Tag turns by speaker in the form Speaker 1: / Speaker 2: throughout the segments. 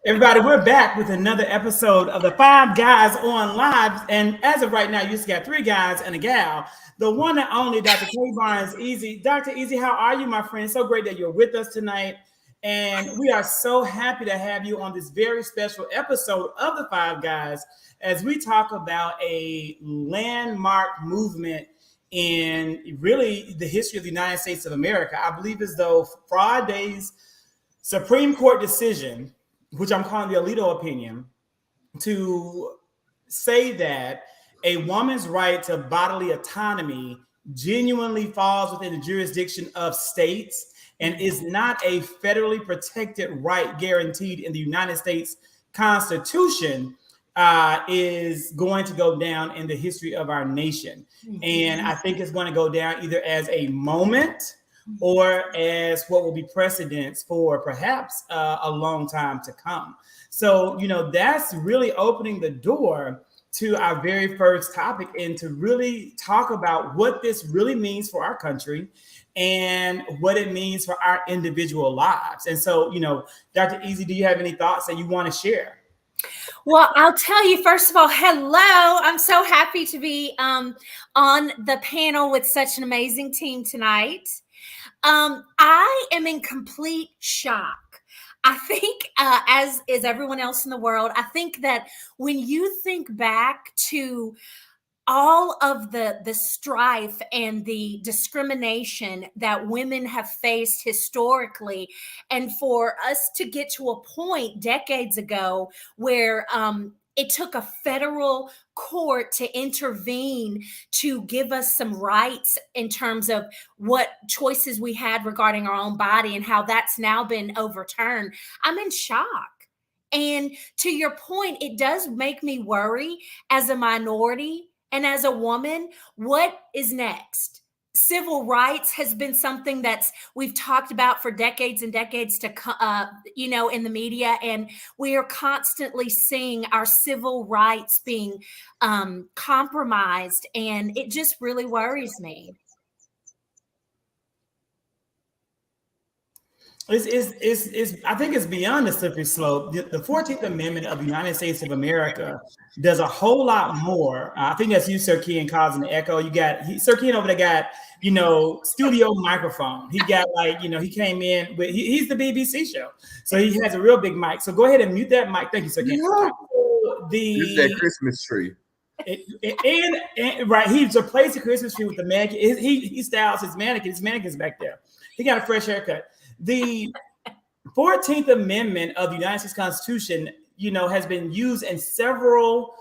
Speaker 1: Everybody, we're back with another episode of the Five Guys on Live. And as of right now, you just got three guys and a gal. The one and only Dr. K. Barnes Easy. Dr. Easy, how are you, my friend? So great that you're with us tonight. And we are so happy to have you on this very special episode of the Five Guys as we talk about a landmark movement in really the history of the United States of America. I believe as though Friday's Supreme Court decision, which I'm calling the Alito opinion, to say that a woman's right to bodily autonomy genuinely falls within the jurisdiction of states and is not a federally protected right guaranteed in the United States Constitution, is going to go down in the history of our nation. Mm-hmm. And I think it's going to go down either as a moment or as what will be precedents for perhaps a long time to come. So, that's really opening the door to our very first topic and to really talk about what this really means for our country and what it means for our individual lives. And so, Dr. Easy, do you have any thoughts that you want to share?
Speaker 2: Well, I'll tell you, first of all, hello. I'm so happy to be on the panel with such an amazing team tonight. I am in complete shock. I think, as is everyone else in the world, I think that when you think back to all of the strife and the discrimination that women have faced historically, and for us to get to a point decades ago where it took a federal court to intervene to give us some rights in terms of what choices we had regarding our own body and how that's now been overturned. I'm in shock. And to your point, it does make me worry as a minority and as a woman, what is next? Civil rights has been something we've talked about for decades and decades to, in the media, and we are constantly seeing our civil rights being compromised, and it just really worries me.
Speaker 1: I think it's beyond the slippery slope. The 14th Amendment of the United States of America does a whole lot more. I think that's you, Sir Kean, causing the echo. You got Sir Kean over there got, studio microphone. He got he came in with, he's the BBC show. So he has a real big mic. So go ahead and mute that mic. Thank you, Sir Kean.
Speaker 3: Yeah. It's that Christmas tree.
Speaker 1: And right, he's replaced the Christmas tree with the mannequin. He styles his mannequin. His mannequin's back there. He got a fresh haircut. The 14th Amendment of the United States Constitution, has been used in several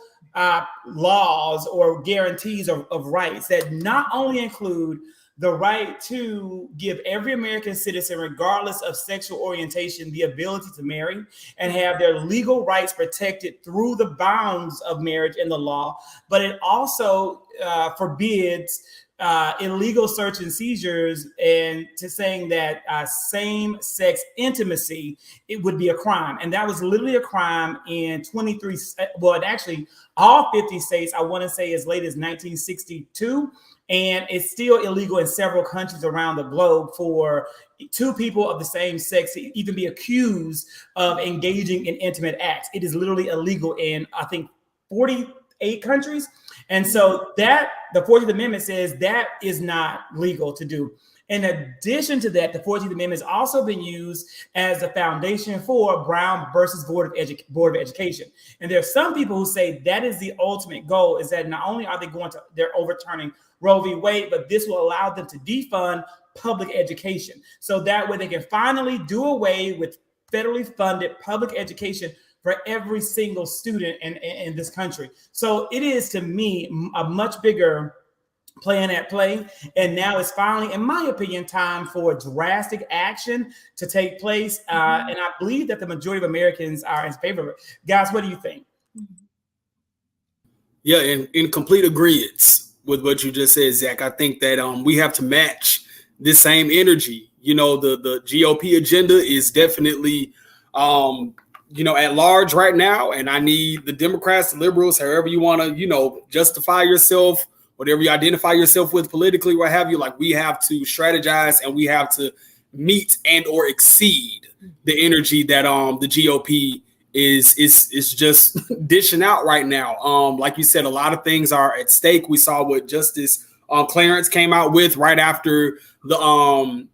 Speaker 1: laws or guarantees of rights that not only include the right to give every American citizen, regardless of sexual orientation, the ability to marry and have their legal rights protected through the bounds of marriage in the law, but it also forbids illegal search and seizures, and to saying that same-sex intimacy, it would be a crime. And that was literally a crime in 23, well, actually all 50 states, I want to say as late as 1962. And it's still illegal in several countries around the globe for two people of the same sex to even be accused of engaging in intimate acts. It is literally illegal in, I think, 48 countries. And so that the 14th Amendment says that is not legal to do. In addition to that, the 14th Amendment has also been used as a foundation for Brown versus Board of Education. And there are some people who say that is the ultimate goal, is that not only are they're overturning Roe v. Wade, but this will allow them to defund public education. So that way they can finally do away with federally funded public education for every single student in this country. So it is, to me, a much bigger plan at play. And now it's finally, in my opinion, time for drastic action to take place. And I believe that the majority of Americans are in favor of it. Guys, what do you think?
Speaker 3: Yeah, in complete agreement with what you just said, Zach. I think that we have to match this same energy. The GOP agenda is definitely at large right now. And I need the Democrats, the liberals, however you want to, justify yourself, whatever you identify yourself with politically, what have you, like we have to strategize and we have to meet and or exceed the energy that the GOP is just dishing out right now. Like you said, a lot of things are at stake. We saw what Justice Clarence came out with right after the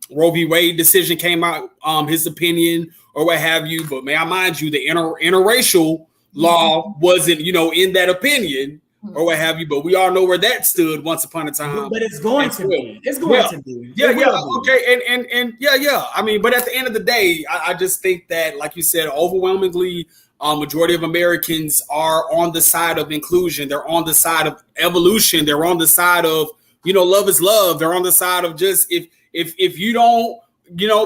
Speaker 3: Roe v. Wade decision came out, his opinion or what have you. But may I mind you, the interracial law wasn't, in that opinion or what have you. But we all know where that stood once upon a time.
Speaker 1: But it's going to be. It's going to be.
Speaker 3: Yeah. Okay. And yeah. I mean, but at the end of the day, I just think that, like you said, overwhelmingly, majority of Americans are on the side of inclusion. They're on the side of evolution. They're on the side of, love is love. They're on the side of just if you don't,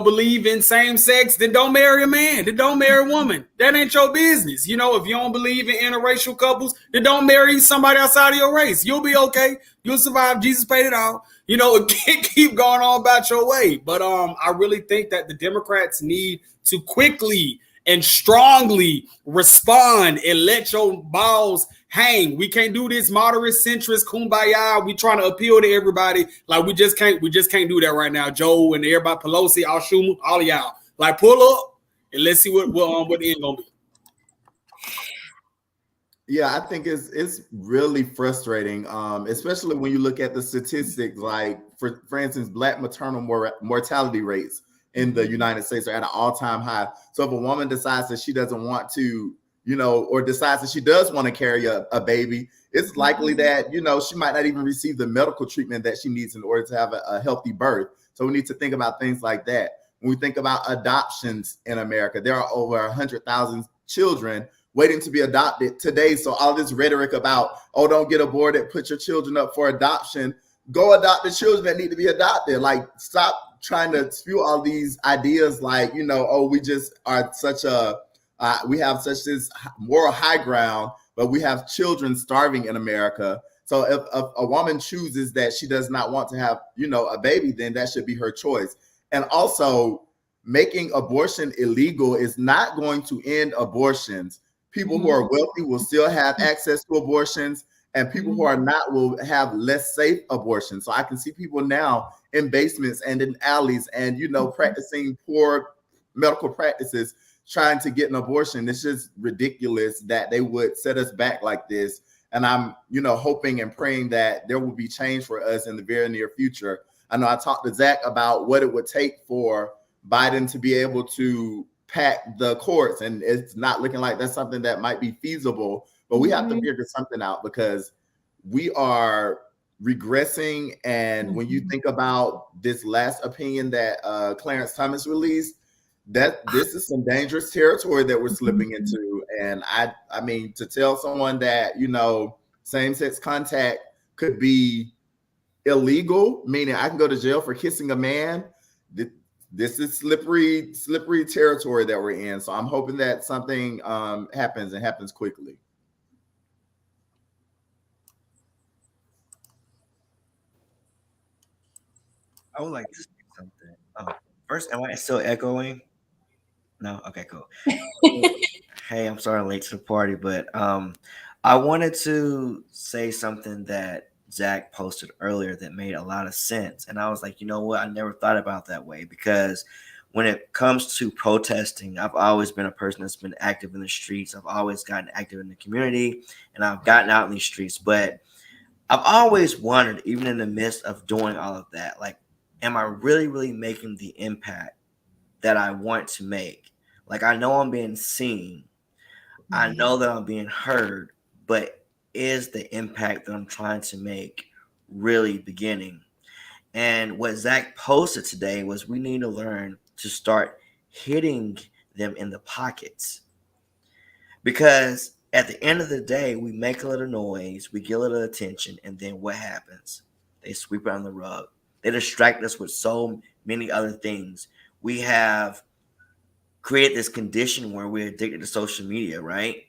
Speaker 3: believe in same sex, then don't marry a man. Then don't marry a woman. That ain't your business. If you don't believe in interracial couples, then don't marry somebody outside of your race. You'll be okay. You'll survive. Jesus paid it all. Keep going on about your way. But I really think that the Democrats need to quickly and strongly respond and let your balls hang. We can't do this moderate centrist kumbaya. We trying to appeal to everybody. Like we just can't do that right now. Joe and everybody, Pelosi, Al Schumer, all of y'all. Like pull up and let's see what the end gonna be.
Speaker 4: Yeah, I think it's really frustrating, especially when you look at the statistics. Like for instance, Black maternal mortality rates in the United States are at an all-time high. So if a woman decides that she doesn't want to, or decides that she does want to carry a baby, it's likely that, she might not even receive the medical treatment that she needs in order to have a healthy birth. So we need to think about things like that. When we think about adoptions in America, there are over 100,000 children waiting to be adopted today. So all this rhetoric about, don't get aborted, put your children up for adoption, go adopt the children that need to be adopted. Like, stop trying to spew all these ideas like, we just are we have such this moral high ground, but we have children starving in America. So if a woman chooses that she does not want to have, a baby, then that should be her choice. And also, making abortion illegal is not going to end abortions. People who are wealthy will still have access to abortions, and people who are not will have less safe abortions. So I can see people now in basements and in alleys and, practicing poor medical practices, trying to get an abortion. It's just ridiculous that they would set us back like this. And I'm, hoping and praying that there will be change for us in the very near future. I know I talked to Zach about what it would take for Biden to be able to pack the courts, and it's not looking like that's something that might be feasible, but we have to figure something out because we are regressing. And when you think about this last opinion that Clarence Thomas released, that this is some dangerous territory that we're slipping into. And I mean, to tell someone that, same-sex contact could be illegal, meaning I can go to jail for kissing a man, this is slippery territory that we're in. So I'm hoping that something happens and happens quickly.
Speaker 5: I would like to say something. First, am I still echoing? No? Okay, cool. Hey, I'm sorry I'm late to the party, but I wanted to say something that Zach posted earlier that made a lot of sense. And I was like, you know what? I never thought about that way, because when it comes to protesting, I've always been a person that's been active in the streets. I've always gotten active in the community, and I've gotten out in these streets. But I've always wondered, even in the midst of doing all of that, like, am I really, really making the impact that I want to make? Like, I know I'm being seen. I know that I'm being heard, but is the impact that I'm trying to make really beginning? And what Zach posted today was we need to learn to start hitting them in the pockets. Because at the end of the day, we make a little noise, we get a little attention, and then what happens? They sweep it on the rug. They distract us with so many other things. We have created this condition where we're addicted to social media, right?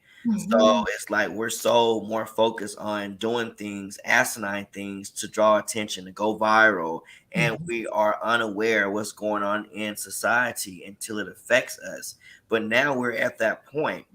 Speaker 5: So it's like we're so more focused on doing things, asinine things to draw attention, to go viral. And we are unaware of what's going on in society until it affects us. But now we're at that point.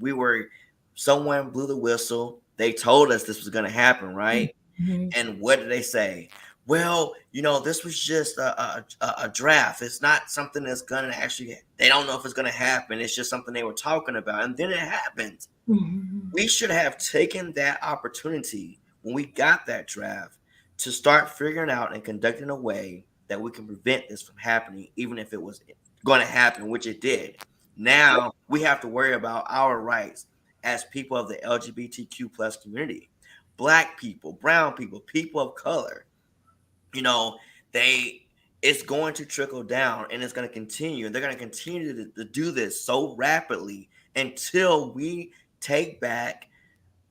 Speaker 5: Someone blew the whistle. They told us this was going to happen, right? And what did they say? well, this was just a draft. It's not something that's going to actually, they don't know if it's going to happen. It's just something they were talking about. And then it happened.
Speaker 2: Mhm.
Speaker 5: We should have taken that opportunity when we got that draft to start figuring out and conducting a way that we can prevent this from happening, even if it was going to happen, which it did. Now we have to worry about our rights as people of the LGBTQ plus community, Black people, brown people, people of color. They it's going to trickle down and it's going to continue. And they're going to continue to do this so rapidly until we take back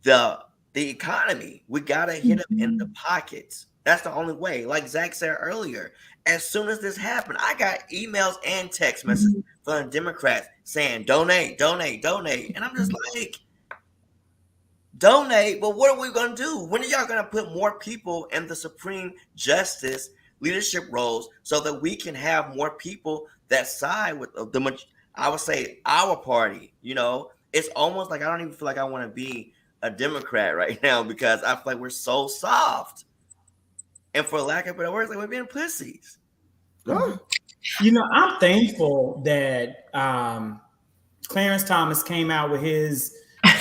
Speaker 5: the economy. We gotta hit them in the pockets. That's the only way. Like Zach said earlier, as soon as this happened, I got emails and text messages from Democrats saying donate, donate, donate. And I'm just like, donate, but what are we gonna do? When are y'all gonna put more people in the Supreme Justice leadership roles so that we can have more people that side with I would say our party? It's almost like I don't even feel like I want to be a Democrat right now because I feel like we're so soft. And for lack of better words, like we're being pussies.
Speaker 1: I'm thankful that Clarence Thomas came out with his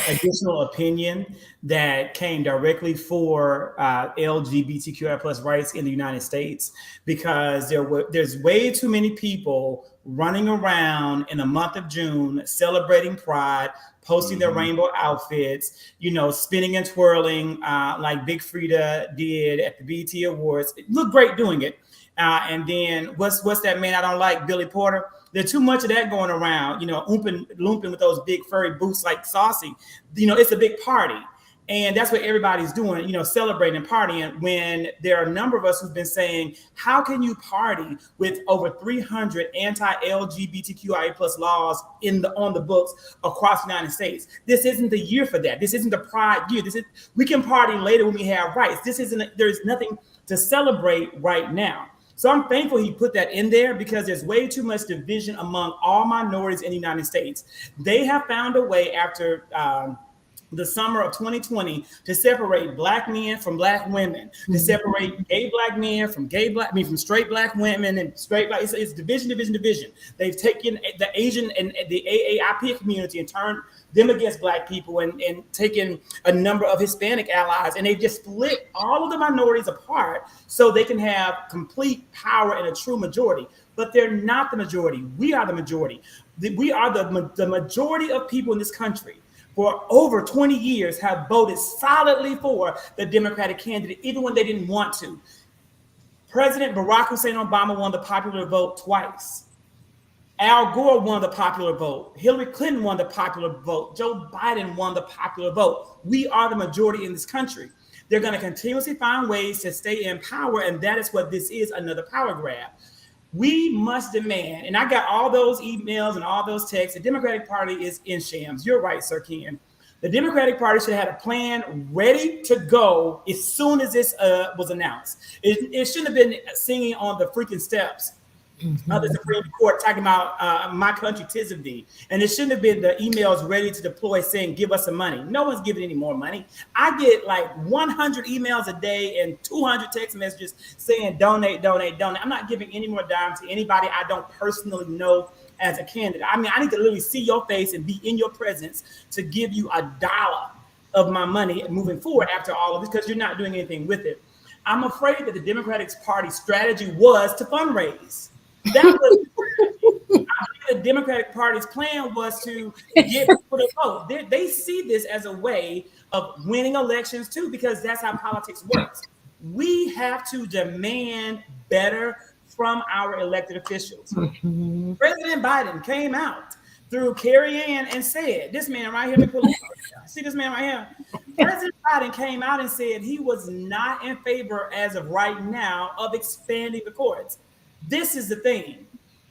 Speaker 1: additional opinion that came directly for LGBTQI plus rights in the United States, because there's way too many people running around in the month of June celebrating Pride, posting their rainbow outfits, spinning and twirling like Big Frida did at the BET Awards. It looked great doing it. And then what's that man I don't like, Billy Porter? There's too much of that going around, lumping with those big furry boots like Saucy. It's a big party. And that's what everybody's doing, celebrating and partying, when there are a number of us who've been saying, how can you party with over 300 anti-LGBTQIA plus laws on the books across the United States? This isn't the year for that. This isn't the Pride year. We can party later when we have rights. There's nothing to celebrate right now. So I'm thankful he put that in there, because there's way too much division among all minorities in the United States. They have found a way after the summer of 2020 to separate Black men from Black women, to separate gay Black men from from straight Black women and straight Black. It's division. They've taken the Asian and the AAIP community and turned them against Black people, and taken a number of Hispanic allies, and they just split all of the minorities apart so they can have complete power and a true majority. But they're not the majority. We are the majority. We are the majority of people in this country for over 20 years have voted solidly for the Democratic candidate, even when they didn't want to. President Barack Hussein Obama won the popular vote twice. Al Gore won the popular vote. Hillary Clinton won the popular vote. Joe Biden won the popular vote. We are the majority in this country. They're going to continuously find ways to stay in power, and that is what this is, another power grab. We must demand, and I got all those emails and all those texts, the Democratic Party is in shams. You're right, Sir Ken. The Democratic Party should have had a plan ready to go as soon as this was announced. It shouldn't have been singing on the freaking steps of the Supreme Court talking about my country, 'tis of thee. And it shouldn't have been the emails ready to deploy saying, give us some money. No one's giving any more money. I get like 100 emails a day and 200 text messages saying donate, donate, donate. I'm not giving any more dime to anybody I don't personally know as a candidate. I mean, I need to literally see your face and be in your presence to give you $1 of my money moving forward after all of this, because you're not doing anything with it. I'm afraid that the Democratic Party strategy was to fundraise. That was the Democratic Party's plan, was to get people to vote. They see this as a way of winning elections too, because that's how politics works. We have to demand better from our elected officials. President Biden came out through Carrie Ann and said, this man right here, see this man right here? President Biden came out and said he was not in favor as of right now of expanding the courts. This is the thing.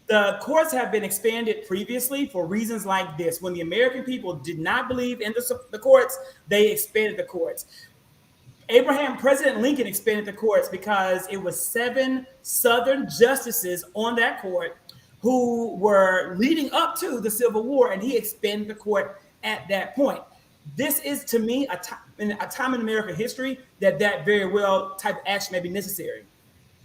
Speaker 1: The courts have been expanded previously for reasons like this. When the American people did not believe in the courts, they expanded the courts. President Lincoln expanded the courts because it was 7 Southern justices on that court who were leading up to the Civil War, and he expanded the court at that point. This is, to me, a time in American history that very well type of action may be necessary.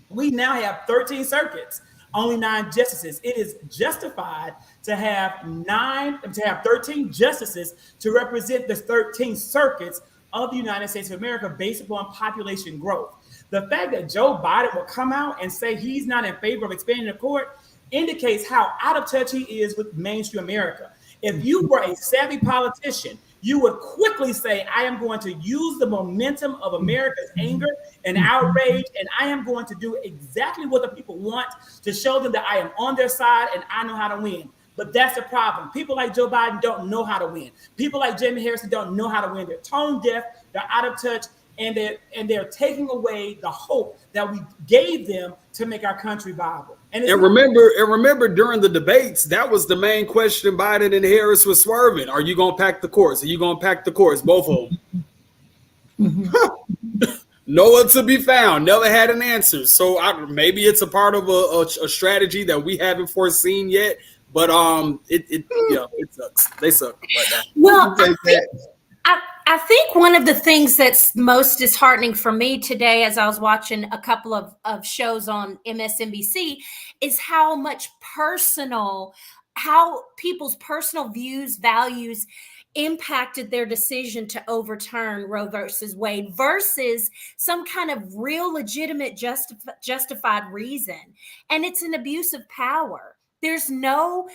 Speaker 1: We now have 13 circuits, only 9 justices. It is justified to have 13 justices to represent the 13 circuits of the United States of America based upon population growth. The fact that Joe Biden will come out and say he's not in favor of expanding the court indicates how out of touch he is with mainstream America. If you were a savvy politician, you would quickly say, I am going to use the momentum of America's anger and outrage, and I am going to do exactly what the people want to show them that I am on their side and I know how to win. But that's the problem. People like Joe Biden don't know how to win. People like Jamie Harrison don't know how to win. They're tone deaf, they're out of touch, and they're taking away the hope that we gave them to make our country viable.
Speaker 3: And remember during the debates, that was the main question Biden and Harris was swerving. Are you going to pack the courts? Are you going to pack the courts? Both of them. Nowhere to be found. Never had an answer. So maybe it's a part of a strategy that we haven't foreseen yet. But it sucks. They suck right now.
Speaker 2: Well, I think one of the things that's most disheartening for me today, as I was watching a couple of shows on MSNBC, is how people's personal views, values impacted their decision to overturn Roe versus Wade versus some kind of real, legitimate, justified reason. And it's an abuse of power. There's no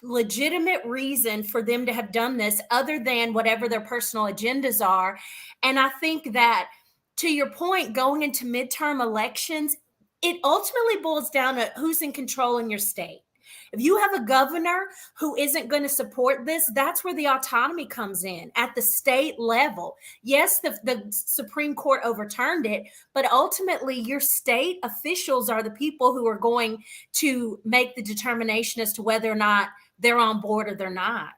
Speaker 2: legitimate reason for them to have done this other than whatever their personal agendas are. And I think that, to your point, going into midterm elections, it ultimately boils down to who's in control in your state. If you have a governor who isn't going to support this, that's where the autonomy comes in at the state level. Yes, the Supreme Court overturned it, but ultimately your state officials are the people who are going to make the determination as to whether or not they're on board or they're not.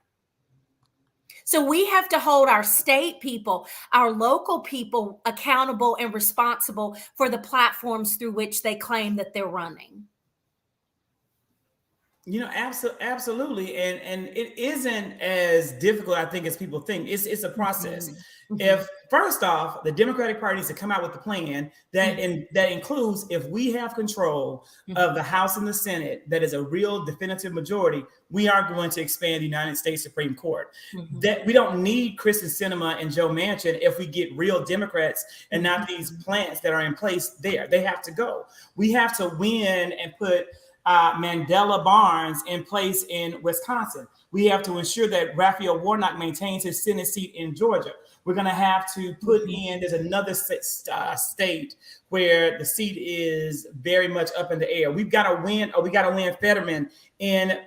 Speaker 2: So we have to hold our state people, our local people accountable and responsible for the platforms through which they claim that they're running.
Speaker 1: You know, absolutely, and it isn't as difficult, I think, as people think. It's a process. Mm-hmm. If first off, the Democratic Party needs to come out with a plan that that includes, if we have control of the House and the Senate, that is a real definitive majority, we are going to expand the United States Supreme Court. Mm-hmm. That we don't need Kyrsten Sinema and Joe Manchin if we get real Democrats and not these plants that are in place there. They have to go. We have to win and put Mandela Barnes in place in Wisconsin. We have to ensure that Raphael Warnock maintains his Senate seat in Georgia. We're going to have to put in, there's another state where the seat is very much up in the air. We've got to win, or we got to win Fetterman in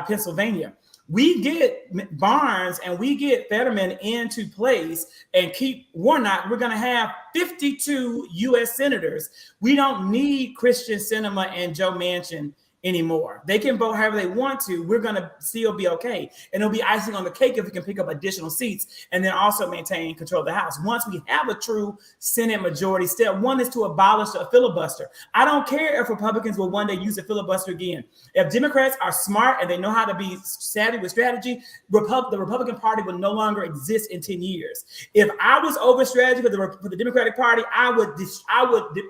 Speaker 1: Pennsylvania. We get Barnes and we get Fetterman into place and keep Warnock. We're going to have 52 U.S. senators. We don't need Kyrsten Sinema and Joe Manchin anymore. They can vote however they want to. We're going to still be okay. And it'll be icing on the cake if we can pick up additional seats and then also maintain control of the House. Once we have a true Senate majority, step one is to abolish a filibuster. I don't care if Republicans will one day use a filibuster again. If Democrats are smart and they know how to be savvy with strategy, the Republican Party will no longer exist in 10 years. If I was over strategy for the Democratic Party, I would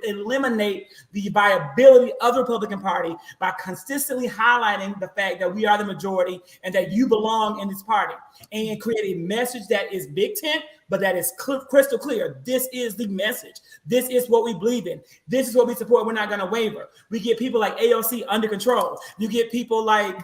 Speaker 1: eliminate the viability of the Republican Party by consistently highlighting the fact that we are the majority and that you belong in this party, and create a message that is big tent, but that is crystal clear. This is the message. This is what we believe in. This is what we support. We're not going to waver. We get people like AOC under control. You get people like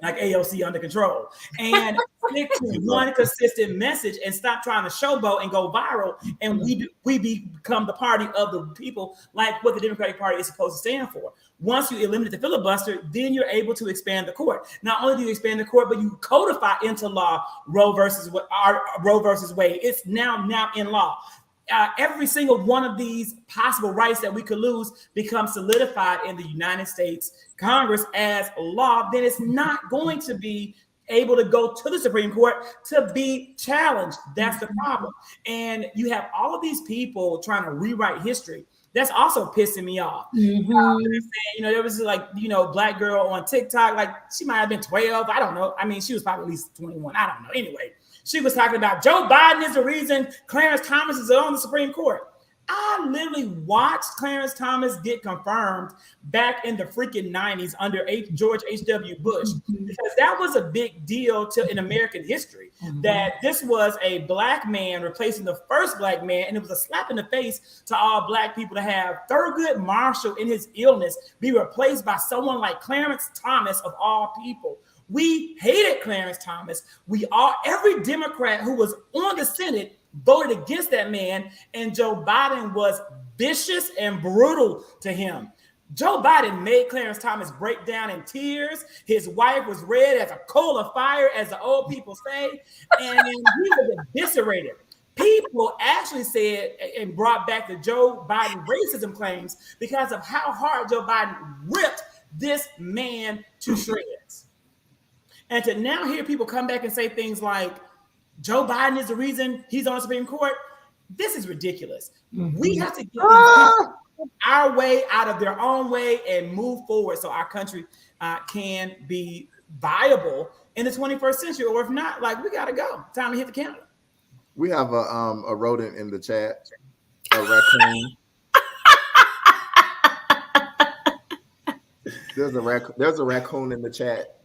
Speaker 1: AOC under control, and stick to one consistent message and stop trying to showboat and go viral. And we become the party of the people, like what the Democratic Party is supposed to stand for. Once you eliminate the filibuster, then you're able to expand the court. Not only do you expand the court, but you codify into law Roe versus Wade. It's now in law. Every single one of these possible rights that we could lose becomes solidified in the United States Congress as law. Then it's not going to be able to go to the Supreme Court to be challenged. That's the problem. And you have all of these people trying to rewrite history. That's also pissing me off. Mm-hmm. There was black girl on TikTok, like she might have been 12. I don't know. I mean, she was probably at least 21. I don't know. Anyway, she was talking about Joe Biden is the reason Clarence Thomas is on the Supreme Court. I literally watched Clarence Thomas get confirmed back in the freaking 90s under George H.W. Bush, because that was a big deal in American history, that this was a black man replacing the first black man, and it was a slap in the face to all black people to have Thurgood Marshall in his illness be replaced by someone like Clarence Thomas of all people. We hated Clarence Thomas. Every Democrat who was on the Senate voted against that man, and Joe Biden was vicious and brutal to him. Joe Biden made Clarence Thomas break down in tears. His wife was red as a coal of fire, as the old people say, and he was eviscerated. People actually said and brought back the Joe Biden racism claims because of how hard Joe Biden ripped this man to shreds. And to now hear people come back and say things like, Joe Biden is the reason he's on the Supreme Court, this is ridiculous. We have to get these people our way out of their own way and move forward so our country can be viable in the 21st century. Or if not, like, we got to go. Time to hit the counter.
Speaker 4: We have a rodent in the chat, a raccoon. There's a raccoon in the chat.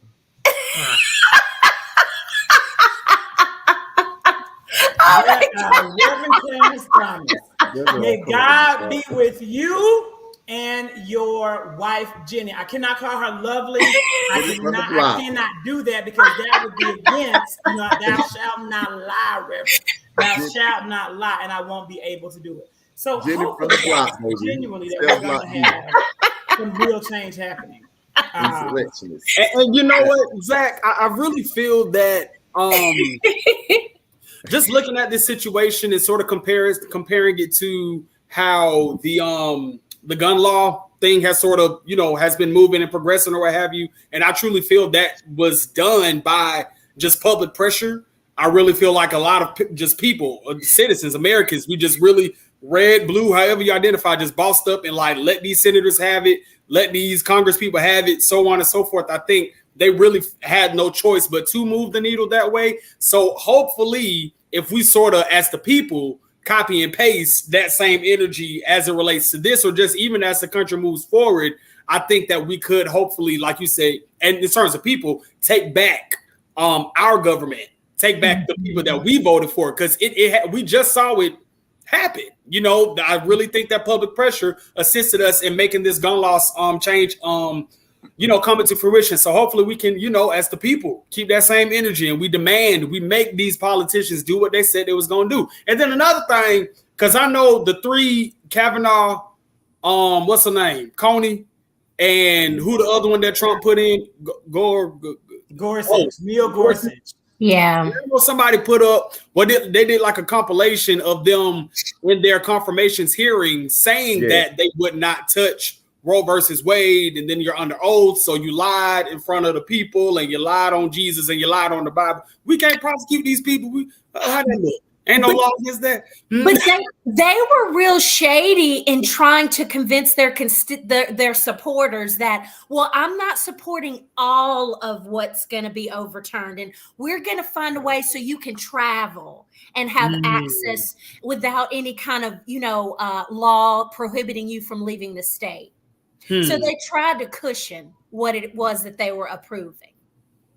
Speaker 1: Reverend Clarence Thomas, may God be with you and your wife Jenny. I cannot call her lovely. I cannot do that because that would be against, thou shalt not lie, Reverend. Thou shalt not lie, and I won't be able to do it. So
Speaker 4: Jenny
Speaker 1: hopefully, genuinely, that we're going to have some real change happening.
Speaker 3: And you know what, Zach, I really feel that just looking at this situation and sort of comparing it to how the gun law thing has sort of, has been moving and progressing or what have you. And I truly feel that was done by just public pressure. I really feel like a lot of just people, citizens, Americans, we just really red, blue, however you identify, just bossed up and like, let these senators have it, let these Congress people have it, so on and so forth. I think they really had no choice but to move the needle that way. So hopefully, if we sort of, as the people, copy and paste that same energy as it relates to this, or just even as the country moves forward, I think that we could hopefully, like you say, and in terms of people, take back our government, take back the people that we voted for, because we just saw it happen. I really think that public pressure assisted us in making this gun laws change coming to fruition. So hopefully we can, as the people, keep that same energy, and we make these politicians do what they said they was going to do. And then another thing, because I know the three Kavanaugh, what's her name? Coney, and who the other one that Trump put in?
Speaker 1: Gorsuch, Neil Gorsuch.
Speaker 2: Yeah.
Speaker 3: Somebody put up, they did like a compilation of them in their confirmations hearing saying that they would not touch Roe versus Wade, and then you're under oath, so you lied in front of the people, and you lied on Jesus, and you lied on the Bible. We can't prosecute these people. How that look? Ain't no law against that.
Speaker 2: But they were real shady in trying to convince their supporters that, well, I'm not supporting all of what's going to be overturned, and we're going to find a way so you can travel and have access without any kind of law prohibiting you from leaving the state. So they tried to cushion what it was that they were approving.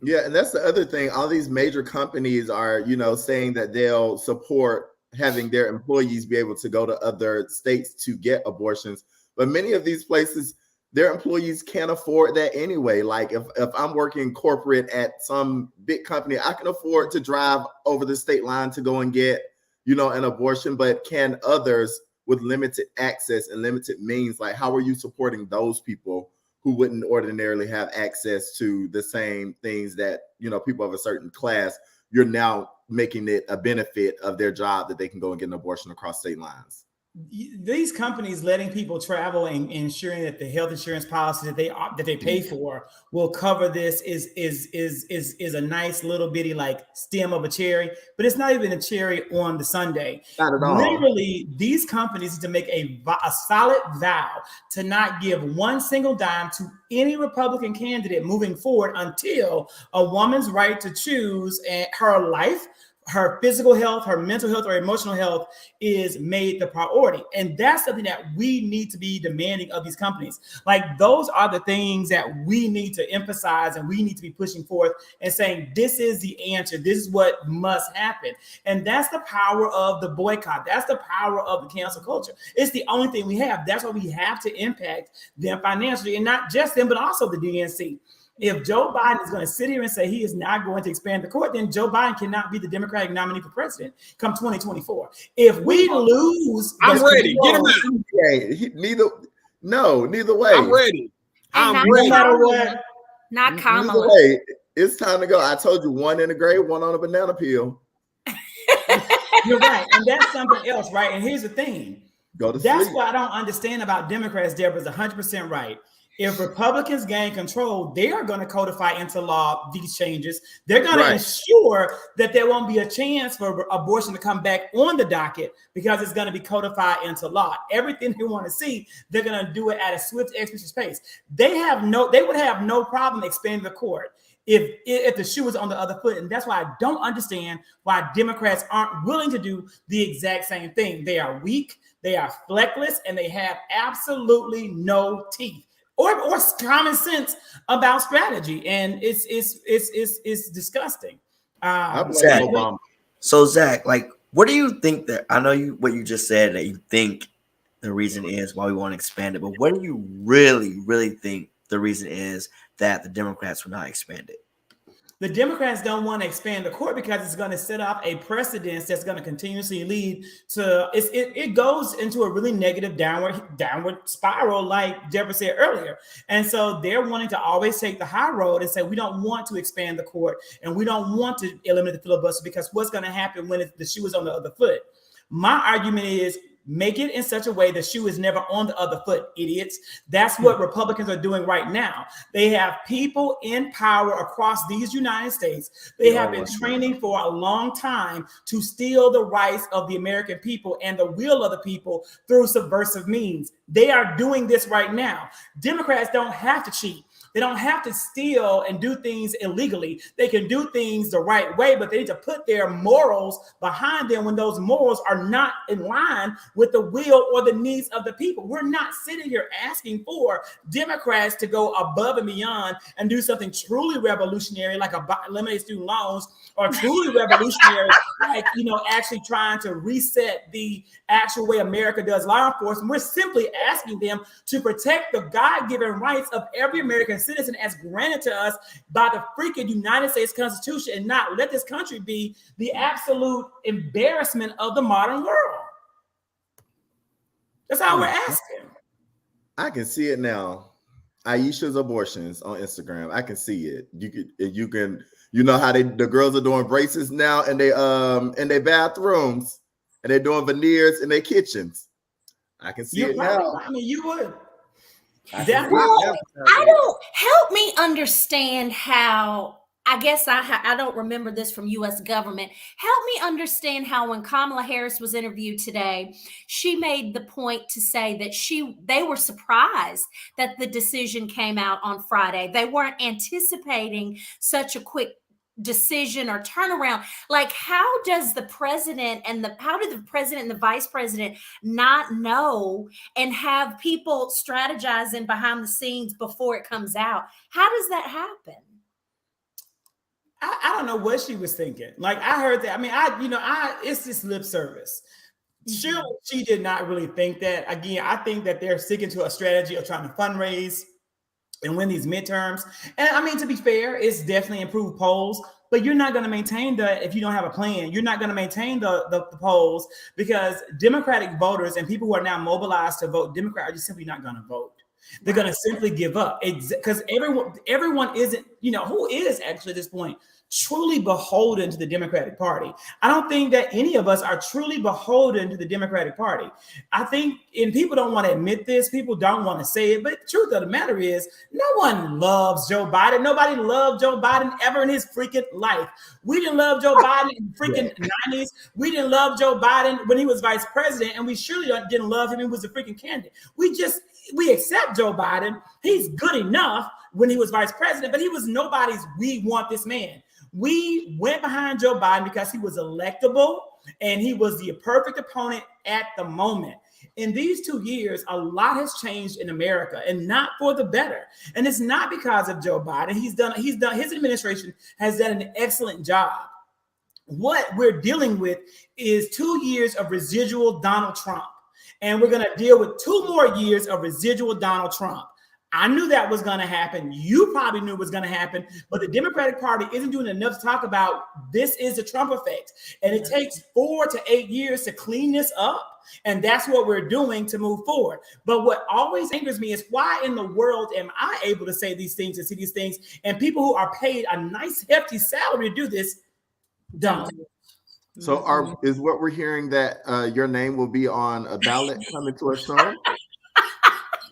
Speaker 4: Yeah, and that's the other thing. All these major companies are, saying that they'll support having their employees be able to go to other states to get abortions. But many of these places, their employees can't afford that anyway. Like if I'm working corporate at some big company, I can afford to drive over the state line to go and get, an abortion. But can others with limited access and limited means, like how are you supporting those people who wouldn't ordinarily have access to the same things that, people of a certain class? You're now making it a benefit of their job that they can go and get an abortion across state lines.
Speaker 1: These companies letting people travel and ensuring that the health insurance policy that they pay for will cover this is a nice little bitty like stem of a cherry, but it's not even a cherry on the sundae.
Speaker 4: Not at all.
Speaker 1: Literally, these companies need to make a solid vow to not give one single dime to any Republican candidate moving forward until a woman's right to choose her life, her physical health, her mental health, or emotional health is made the priority. And that's something that we need to be demanding of these companies. Like, those are the things that we need to emphasize, and we need to be pushing forth and saying, this is the answer. This is what must happen. And that's the power of the boycott. That's the power of the cancel culture. It's the only thing we have. That's why we have to impact them financially, and not just them, but also the DNC. If Joe Biden is going to sit here and say he is not going to expand the court, then Joe Biden cannot be the Democratic nominee for president come 2024. If we lose,
Speaker 3: I'm ready. Get him out.
Speaker 4: Neither way.
Speaker 3: I'm ready. I'm
Speaker 1: no
Speaker 3: ready.
Speaker 1: matter what.
Speaker 2: Not
Speaker 4: Neither
Speaker 2: Kamala.
Speaker 4: way, it's time to go. I told you, one in the grave, one on a banana peel.
Speaker 1: You're right. And that's something else, right? And here's the thing.
Speaker 4: Go to
Speaker 1: That's
Speaker 4: sleep.
Speaker 1: what I don't understand about Democrats. Deborah's 100% right. If Republicans gain control, they are going to codify into law these changes. They're going to ensure that there won't be a chance for abortion to come back on the docket, because it's going to be codified into law. Everything they want to see, they're going to do it at a swift, expeditious pace. They would have no problem expanding the court if the shoe was on the other foot. And that's why I don't understand why Democrats aren't willing to do the exact same thing. They are weak, they are fleckless, and they have absolutely no teeth or common sense about strategy. And it's disgusting.
Speaker 5: Zach, so Zach, like, what do you think that, I know what you just said, that you think the reason is why we want to expand it, but what do you really, really think the reason is that the Democrats will not expand it?
Speaker 1: The Democrats don't want to expand the court because it's going to set up a precedence that's going to continuously lead to it goes into a really negative downward spiral, like Deborah said earlier. And so they're wanting to always take the high road and say, we don't want to expand the court and we don't want to eliminate the filibuster, because what's going to happen when the shoe is on the other foot? My argument is, make it in such a way the shoe is never on the other foot, idiots. That's what Republicans are doing right now. They have people in power across these United States. They have been training for a long time to steal the rights of the American people and the will of the people through subversive means. They are doing this right now. Democrats don't have to cheat. They don't have to steal and do things illegally. They can do things the right way, but they need to put their morals behind them when those morals are not in line with the will or the needs of the people. We're not sitting here asking for Democrats to go above and beyond and do something truly revolutionary, like eliminate student loans, or truly revolutionary, like, actually trying to reset the actual way America does law enforcement. We're simply asking them to protect the God-given rights of every American citizen as granted to us by the freaking United States Constitution, and not let this country be the absolute embarrassment of the modern world. That's all we're asking.
Speaker 4: I can see it now. Aisha's abortions on Instagram. I can see it. You can how the girls are doing braces now in their bathrooms, and they're doing veneers in their kitchens. I can see it now.
Speaker 1: I mean, you would.
Speaker 2: I don't help me understand how. I guess I don't remember this from U.S. government. Help me understand how, when Kamala Harris was interviewed today, she made the point to say that they were surprised that the decision came out on Friday. They weren't anticipating such a quick decision or turnaround. Like, how does the president and the vice president not know and have people strategizing behind the scenes before it comes out? How does that happen?
Speaker 1: I don't know what she was thinking. Like, I heard that. I mean, it's just lip service. Sure, she did not really think that. Again, I think that they're sticking to a strategy of trying to fundraise and win these midterms. And I mean, to be fair, it's definitely improved polls, but you're not going to maintain that if you don't have a plan. You're not going to maintain the polls, because Democratic voters and people who are now mobilized to vote Democrat are just simply not going to vote. They're going to simply give up, because everyone isn't, who is actually at this point truly beholden to the Democratic Party. I don't think that any of us are truly beholden to the Democratic Party. I think, and people don't want to admit this, people don't want to say it, but the truth of the matter is, no one loves Joe Biden. Nobody loved Joe Biden ever in his freaking life. We didn't love Joe Biden in the freaking 90s. We didn't love Joe Biden when he was vice president, and we surely didn't love him when he was a freaking candidate. We accept Joe Biden. He's good enough when he was vice president, but he was nobody's "we want this man." We went behind Joe Biden because he was electable and he was the perfect opponent at the moment. In these 2 years, a lot has changed in America, and not for the better. And it's not because of Joe Biden. His administration has done an excellent job. What we're dealing with is 2 years of residual Donald Trump. And we're going to deal with 2 more years of residual Donald Trump. I knew that was going to happen. You probably knew it was going to happen, but the Democratic Party isn't doing enough to talk about this is the Trump effect. And it takes 4 to 8 years to clean this up. And that's what we're doing to move forward. But what always angers me is why in the world am I able to say these things and see these things, and people who are paid a nice hefty salary to do this don't?
Speaker 4: So is what we're hearing that your name will be on a ballot coming to us soon?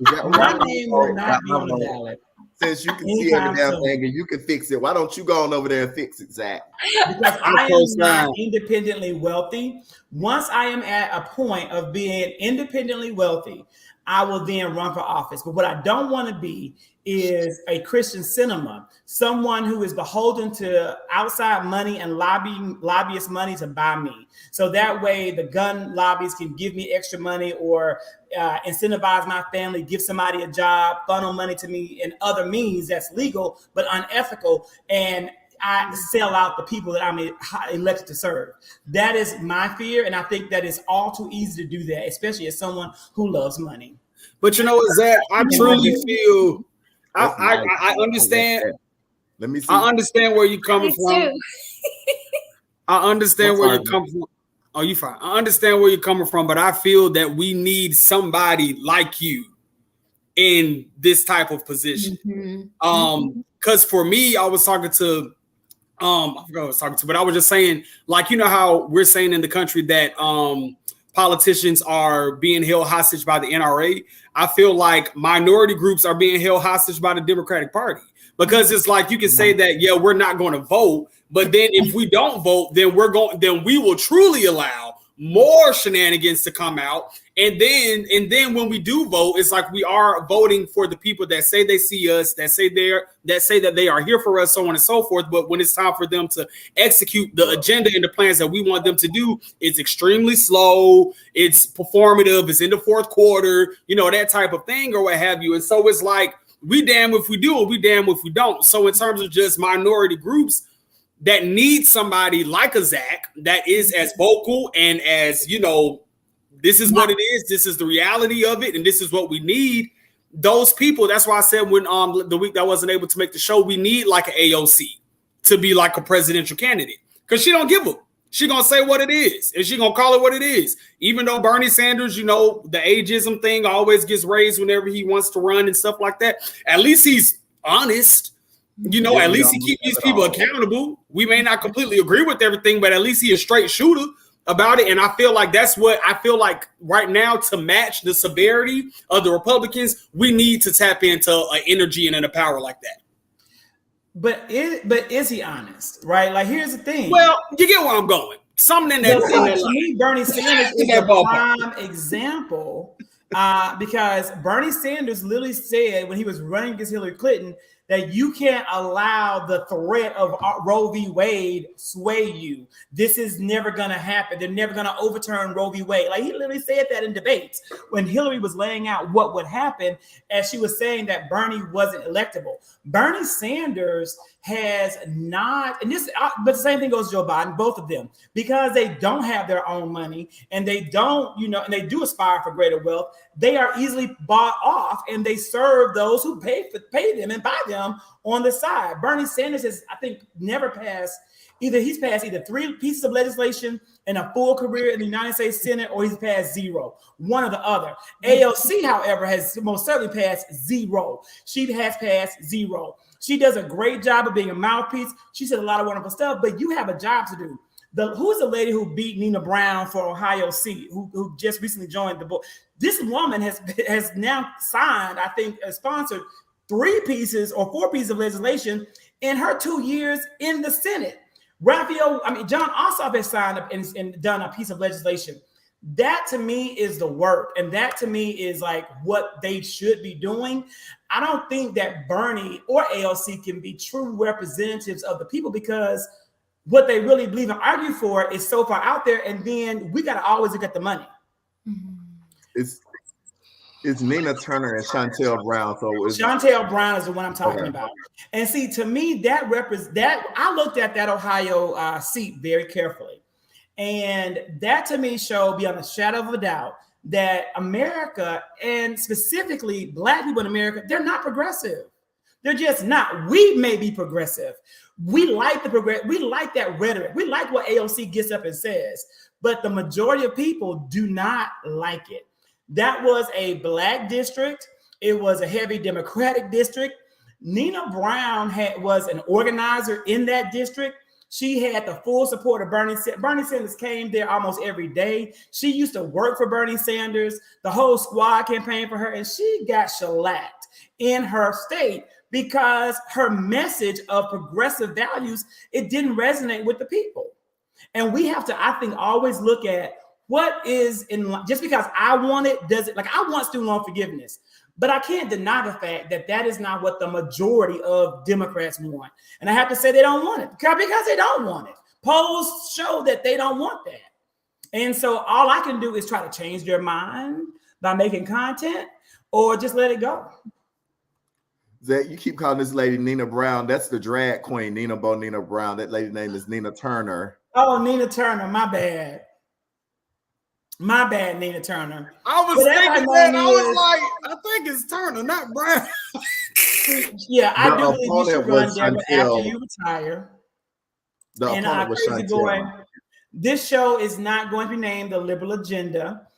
Speaker 4: Is that
Speaker 1: My name will not be on the ballot.
Speaker 4: Since you can see every damn thing and you can fix it, why don't you go on over there and fix it, Zach?
Speaker 1: Because I am not independently wealthy. Once I am at a point of being independently wealthy, I will then run for office. But what I don't want to be is a Christian cinema, someone who is beholden to outside money and lobbyist money to buy me. So that way the gun lobbies can give me extra money or incentivize my family, give somebody a job, funnel money to me in other means that's legal but unethical, and I sell out the people that I'm elected to serve. That is my fear, and I think that is all too easy to do that, especially as someone who loves money.
Speaker 3: But you know what, Zach? I truly feel I understand.
Speaker 4: Let me see.
Speaker 3: I understand where you're coming from. I understand where you're coming from. Oh, you fine. I understand where you're coming from, but I feel that we need somebody like you in this type of position. Because for me, I was talking to I forgot who I was talking to, but I was just saying, like, you know how we're saying in the country that politicians are being held hostage by the NRA. I feel like minority groups are being held hostage by the Democratic Party, because it's like you can say that, yeah, we're not going to vote, but then if we don't vote, then we will truly allow more shenanigans to come out. And then when we do vote, it's like we are voting for the people that say they see us, that say that they are here for us, so on and so forth. But when it's time for them to execute the agenda and the plans that we want them to do, it's extremely slow. It's performative. It's in the fourth quarter, you know, that type of thing or what have you. And so it's like, we damn if we do it, we damn if we don't. So in terms of just minority groups that need somebody like a Zach that is as vocal and as, you know, this is what it is, this is the reality of it, and this is what we need. Those people, that's why I said when the week that I wasn't able to make the show, we need like an AOC to be like a presidential candidate, because she don't give a. She gonna say what it is, and she gonna call it what it is. Even though Bernie Sanders, you know, the ageism thing always gets raised whenever he wants to run and stuff like that. At least he's honest. You know, at least he keeps these people accountable. We may not completely agree with everything, but at least he a straight shooter about it. And I feel like that's what I feel like right now, to match the severity of the Republicans, we need to tap into an energy and a power like that.
Speaker 1: But is he honest, right? Like, here's the thing.
Speaker 3: Well, you get where I'm going. Something in that.
Speaker 1: To me, Bernie Sanders is a prime example because Bernie Sanders literally said when he was running against Hillary Clinton that you can't allow the threat of Roe v. Wade sway you. This is never going to happen. They're never going to overturn Roe v. Wade. Like, he literally said that in debates when Hillary was laying out what would happen, as she was saying that Bernie wasn't electable. Bernie Sanders has not, and this, but the same thing goes to Joe Biden, both of them, because they don't have their own money and they don't, you know, and they do aspire for greater wealth. They are easily bought off and they serve those who pay them and buy them on the side. Bernie Sanders has, I think, never passed he's passed 3 pieces of legislation in a full career in the United States Senate, or he's passed 0, one or the other. AOC, however, has most certainly passed 0. She has passed 0. She does a great job of being a mouthpiece. She said a lot of wonderful stuff, but you have a job to do. Who's the lady who beat Nina Brown for Ohio seat, who just recently joined the board? This woman has now signed, I think, sponsored 3 pieces or 4 pieces of legislation in her 2 years in the Senate. John Ossoff has signed up and done a piece of legislation. That to me is the work. And that to me is like what they should be doing. I don't think that Bernie or AOC can be true representatives of the people because what they really believe and argue for is so far out there. And then we got to always look at the money.
Speaker 4: It's Nina Turner and Shontel Brown. So
Speaker 1: Shontel Brown is the one I'm talking about. And see, to me, that I looked at that Ohio seat very carefully. And that to me showed beyond a shadow of a doubt that America, and specifically Black people in America, they're not progressive. They're just not. We may be progressive. We like we like that rhetoric. We like what AOC gets up and says, but the majority of people do not like it. That was a Black district. It was a heavy Democratic district. Nina Brown was an organizer in that district. She had the full support of Bernie Sanders. Bernie Sanders came there almost every day. She used to work for Bernie Sanders. The whole squad campaigned for her, and she got shellacked in her state because her message of progressive values, it didn't resonate with the people. And we have to, I think, always look at what is in, just because I want it, does it, like I want student loan forgiveness, but I can't deny the fact that that is not what the majority of Democrats want. And I have to say they don't want it because they don't want it. Polls show that they don't want that. And so all I can do is try to change their mind by making content or just let it go.
Speaker 4: Zach, you keep calling this lady Nina Brown. That's the drag queen, Nina Brown. That lady's name is Nina Turner.
Speaker 1: Oh, Nina Turner, my bad. My bad, Nina Turner.
Speaker 3: I was thinking that. I was like, I think it's Turner, not Brown.
Speaker 1: Yeah, I do believe you should run Deborah after you retire.
Speaker 4: The opponent was
Speaker 1: Crazy Boy, this show is not going to be named The Liberal Agenda.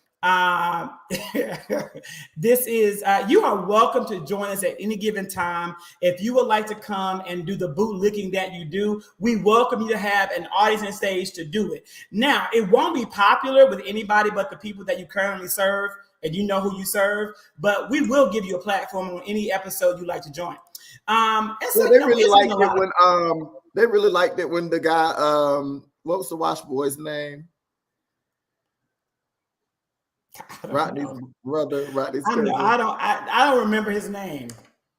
Speaker 1: This is you are welcome to join us at any given time. If you would like to come and do the bootlicking that you do, we welcome you to have an audience and stage to do it. Now, it won't be popular with anybody but the people that you currently serve, and you know who you serve, but we will give you a platform on any episode you like to join.
Speaker 4: They really liked it when the guy what was the Wash Boy's name? Rodney's brother, Rodney's cousin.
Speaker 1: I don't remember his name.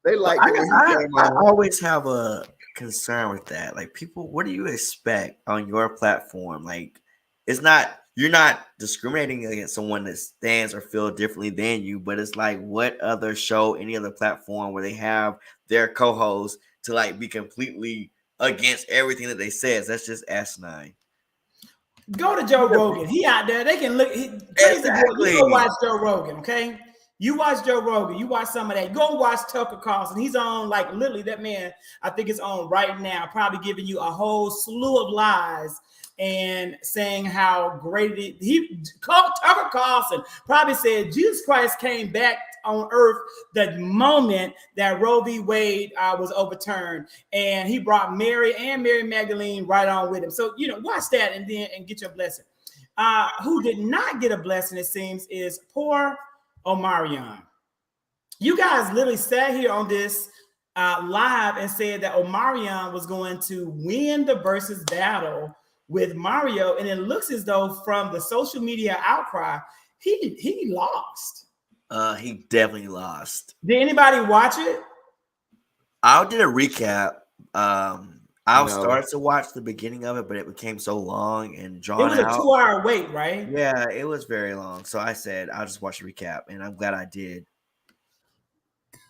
Speaker 4: They like it when he came
Speaker 5: I
Speaker 4: on.
Speaker 5: always have a concern with that. Like, people, what do you expect on your platform? Like, you're not discriminating against someone that stands or feels differently than you, but it's like, what other show, any other platform where they have their co-host to like be completely against everything that they says? That's just asinine.
Speaker 1: Go to Joe Rogan. He out there. They can look. Exactly. You go watch Joe Rogan, okay? You watch Joe Rogan. You watch some of that. Go watch Tucker Carlson. He's on, like, literally, that man, I think is on right now, probably giving you a whole slew of lies and saying how great Tucker Carlson probably said Jesus Christ came back on earth the moment that Roe v. Wade was overturned, and he brought Mary and Mary Magdalene right on with him. So, watch that and get your blessing. Who did not get a blessing, it seems, is poor Omarion. You guys literally sat here on this live and said that Omarion was going to win the versus battle with Mario, and it looks as though from the social media outcry, he lost.
Speaker 5: He definitely lost.
Speaker 1: Did anybody watch it?
Speaker 5: I did a recap. I started to watch the beginning of it, but it became so long and drawn out. It was a
Speaker 1: 2-hour wait, right?
Speaker 5: Yeah, it was very long. So I said, I'll just watch the recap, and I'm glad I did.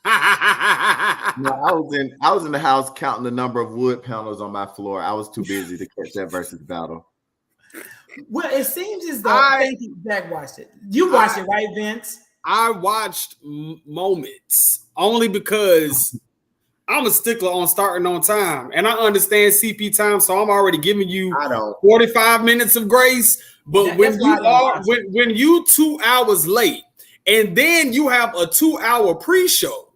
Speaker 4: No, I was in the house counting the number of wood panels on my floor. I was too busy to catch that versus battle.
Speaker 1: Well, it seems as though Zach watched it. You watched it, right, Vince?
Speaker 3: I watched moments only because I'm a stickler on starting on time, and I understand CP time, so I'm already giving you 45 minutes of grace. But when you 2 hours late, and then you have a 2-hour pre-show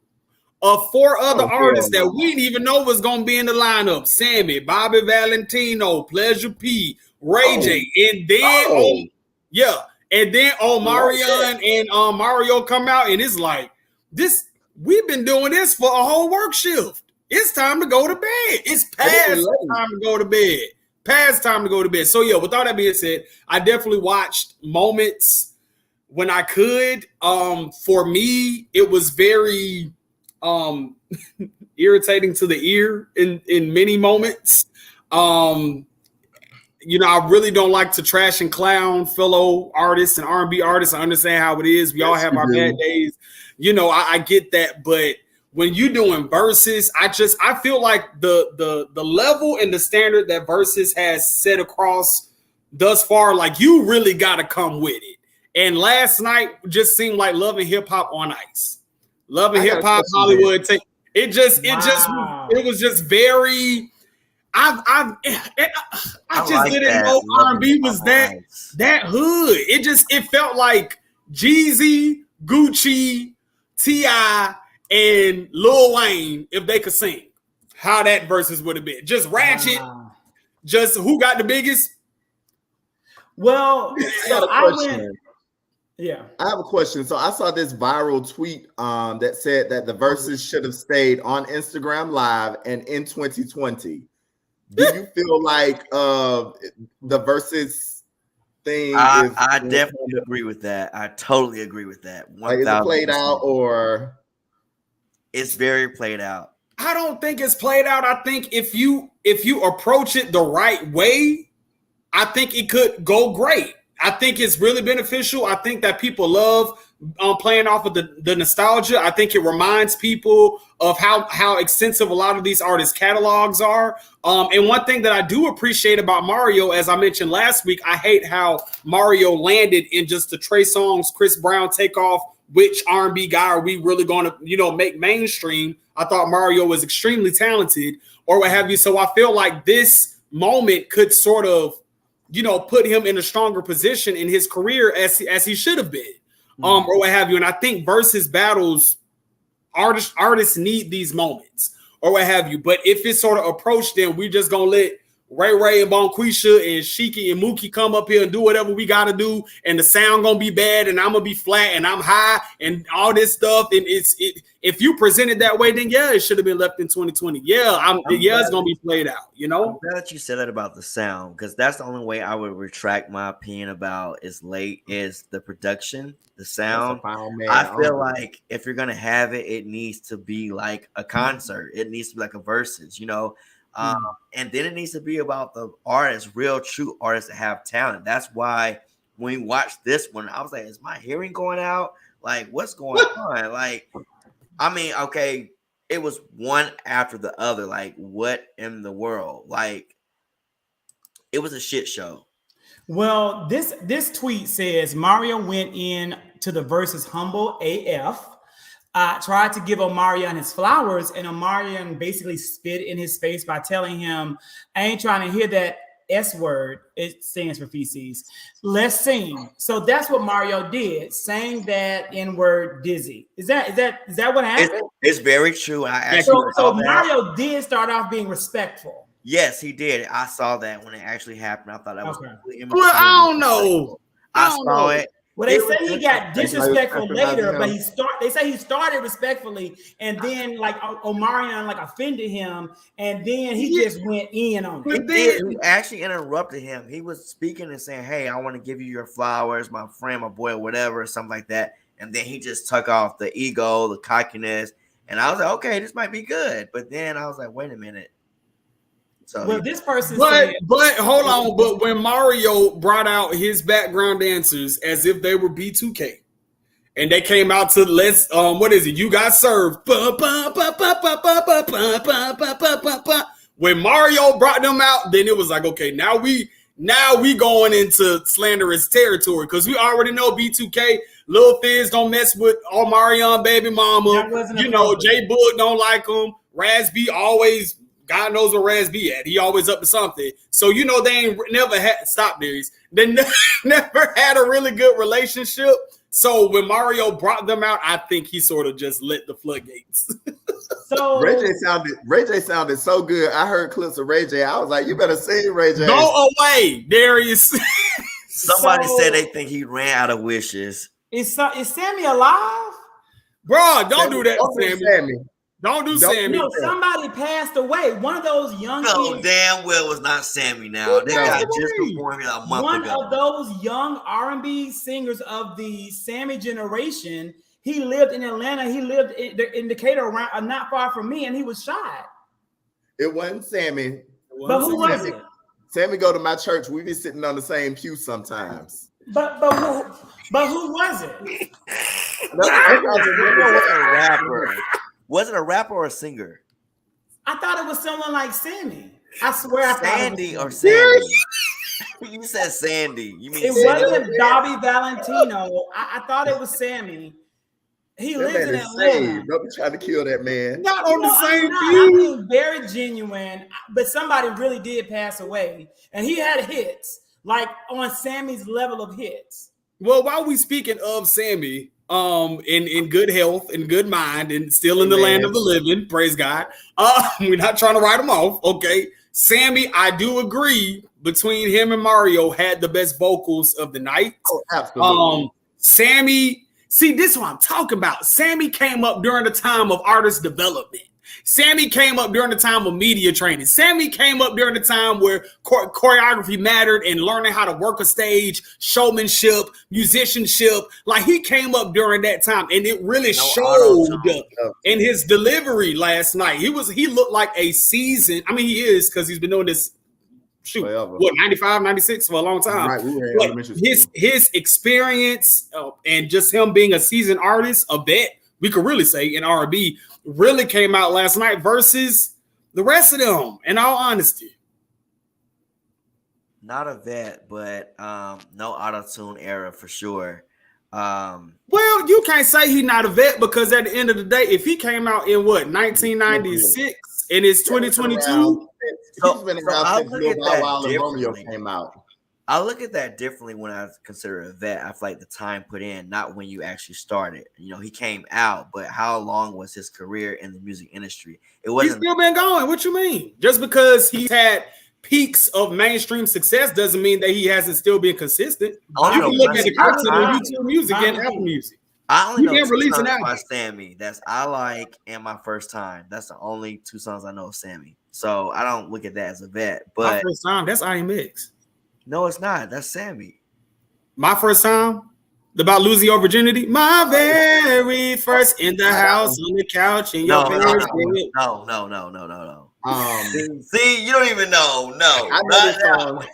Speaker 3: of 4 other artists that we didn't even know was going to be in the lineup: Sammy, Bobby Valentino, Pleasure P, Ray J, and then and then Omarion and Mario come out, and it's like, this. We've been doing this for a whole work shift. It's time to go to bed. It's past time to go to bed. past time to go to bed. So yeah, with all that being said, I definitely watched moments when I could. For me, it was very irritating to the ear in many moments. You know, I really don't like to trash and clown fellow artists and R&B artists. I understand how it is. We all have our bad days. You know, I get that, but when you're doing verses, I feel like the level and the standard that verses has set across thus far, like you really got to come with it. And last night just seemed like Love and Hip Hop on ice. Love and Hip Hop Hollywood. It was just very. I just
Speaker 5: like
Speaker 3: didn't
Speaker 5: that.
Speaker 3: know
Speaker 5: Love
Speaker 3: R&B was that hood. It felt like Jeezy, Gucci, T.I., and Lil Wayne, if they could sing, how that verses would have been. Just ratchet, just who got the biggest.
Speaker 1: Well, so I have
Speaker 4: a question. So I saw this viral tweet that said that the verses should have stayed on Instagram Live and in 2020. Do you feel like the versus thing
Speaker 5: I definitely agree with that. I totally agree with that.
Speaker 4: Like, is it played out or
Speaker 5: it's very played out?
Speaker 3: I don't think it's played out. I think if you approach it the right way, I think it could go great. I think it's really beneficial. I think that people love playing off of the nostalgia. I think it reminds people of how extensive a lot of these artists' catalogs are. And one thing that I do appreciate about Mario, as I mentioned last week, I hate how Mario landed in just the Trey Songz, Chris Brown takeoff. Which R&B guy are we really going to, make mainstream? I thought Mario was extremely talented or what have you. So I feel like this moment could sort of, put him in a stronger position in his career as he should have been, or what have you. And I think versus battles, artists need these moments or what have you. But if it's sort of approached, then we just going to let Ray and Bonquisha and Shiki and Mookie come up here and do whatever we got to do. And the sound going to be bad and I'm going to be flat and I'm high and all this stuff. And if you present it that way, then yeah, it should have been left in 2020. Yeah, it's going to be played out,
Speaker 5: I'm glad that you said that about the sound, because that's the only way I would retract my opinion about is the production, the sound. I feel like if you're going to have it, it needs to be like a concert. It needs to be like a versus, and then it needs to be about the artists, real, true artists that have talent. That's why when we watched this one, I was like, is my hearing going out? Like, what's going on? Like, I mean, okay, it was one after the other. Like, what in the world? Like, it was a shit show.
Speaker 1: Well, this tweet says Mario went in to the versus humble AF. Tried to give Omarion his flowers, and Omarion basically spit in his face by telling him, I ain't trying to hear that S word. It stands for feces. Let's sing. So that's what Mario did, saying that N-word dizzy. Is that what happened?
Speaker 5: It's very true. I actually
Speaker 1: so Mario did start off being respectful.
Speaker 5: Yes, he did. I saw that when it actually happened. I thought that was completely immature.
Speaker 3: Well, I don't know.
Speaker 5: I saw it.
Speaker 1: Well, they say he got disrespectful later, but they say he started respectfully, and then like Omarion like offended him, and then he just went in on it.
Speaker 5: He actually interrupted him. He was speaking and saying, "Hey, I want to give you your flowers, my friend, my boy, whatever," or something like that. And then he just took off the ego, the cockiness, and I was like, "Okay, this might be good." But then I was like, "Wait a minute." So
Speaker 1: this person
Speaker 3: but hold on, but when Mario brought out his background dancers as if they were B2K and they came out to what is it? You got served. When Mario brought them out, then it was like, okay, now we going into slanderous territory because we already know B2K, Lil Fizz don't mess with Omarion baby mama. Jay Boog don't like him. Raz B always. God knows where Raz be at. He always up to something. So, they ain't never had, stop Darius. They never had a really good relationship. So when Mario brought them out, I think he sort of just lit the floodgates.
Speaker 4: So Ray J sounded so good. I heard clips of Ray J. I was like, you better sing Ray J.
Speaker 3: Go away, Darius.
Speaker 5: Somebody said they think he ran out of wishes.
Speaker 1: Is Sammy alive?
Speaker 3: Bro, don't do that, Sammy. Don't do Sammy.
Speaker 1: No, somebody passed away. One of those young
Speaker 5: No,
Speaker 1: kids.
Speaker 5: damn well was not Sammy. Now that guy just performed a month
Speaker 1: One
Speaker 5: ago.
Speaker 1: of those young R&B singers of the Sammy generation. He lived in Atlanta. He lived in Decatur, around not far from me, and he was shot.
Speaker 4: It wasn't Sammy.
Speaker 1: But who was it?
Speaker 4: Sammy go to my church. We be sitting on the same pew sometimes.
Speaker 1: But who was it?
Speaker 5: Wasn't a rapper. Was it a rapper or a singer?
Speaker 1: I thought it was someone like Sammy. I swear, I thought
Speaker 5: Sandy
Speaker 1: it
Speaker 5: or
Speaker 1: was
Speaker 5: Sandy? You said Sandy. You mean
Speaker 1: It
Speaker 5: Sandy?
Speaker 1: wasn't Bobby Valentino. I thought it was Sammy. He
Speaker 4: That
Speaker 1: lives
Speaker 4: man
Speaker 1: in
Speaker 4: is
Speaker 1: Atlanta.
Speaker 4: saved. Don't be trying to kill that man.
Speaker 3: Not on the same
Speaker 1: I'm
Speaker 3: pew.
Speaker 1: being very genuine, but somebody really did pass away, and he had hits like on Sammy's level of hits.
Speaker 3: Well, while we speaking of Sammy, in good health and good mind and still in the land of the living, praise God. We're not trying to write him off, okay? Sammy, I do agree. Between him and Mario, had the best vocals of the night.
Speaker 4: Oh, absolutely.
Speaker 3: Sammy, see, this is what I'm talking about. Sammy came up during the time of artist development. Sammy came up during the time of media training. Sammy came up during the time where choreography mattered and learning how to work a stage, showmanship, musicianship. Like, he came up during that time, and it really showed in his delivery last night. He looked like a seasoned. I mean, he is, because he's been doing this. Forever. 95, 96 for a long time. Right, we were in elementary school. His experience and just him being a seasoned artist, a vet, we could really say in R&B, really came out last night versus the rest of them, in all honesty.
Speaker 5: Not a vet, but no auto-tune era for sure.
Speaker 3: Well, you can't say he's not a vet, because at the end of the day, if he came out in 1996 and it's 2022,
Speaker 4: he's been around since Lil Bow Wow and Romeo came out.
Speaker 5: I look at that differently when I consider a vet. I feel like the time put in, not when you actually started. You know, he came out, but how long was his career in the music industry? It wasn't.
Speaker 3: He's still been going. What you mean? Just because he's had peaks of mainstream success doesn't mean that he hasn't still been consistent. You can look at the content on YouTube Music and Apple Music.
Speaker 5: I only know
Speaker 3: can't release an
Speaker 5: songs
Speaker 3: album
Speaker 5: by Sammy. That's I Like and My First Time. That's the only two songs I know of Sammy. So I don't look at that as a vet. But
Speaker 3: My First Time, that's IMX.
Speaker 5: No, it's not. That's Sammy.
Speaker 3: My First Time, about losing your virginity. My very first in the house on the couch in your parents' bed.
Speaker 5: No. See, you don't even know. No,
Speaker 4: I know this song.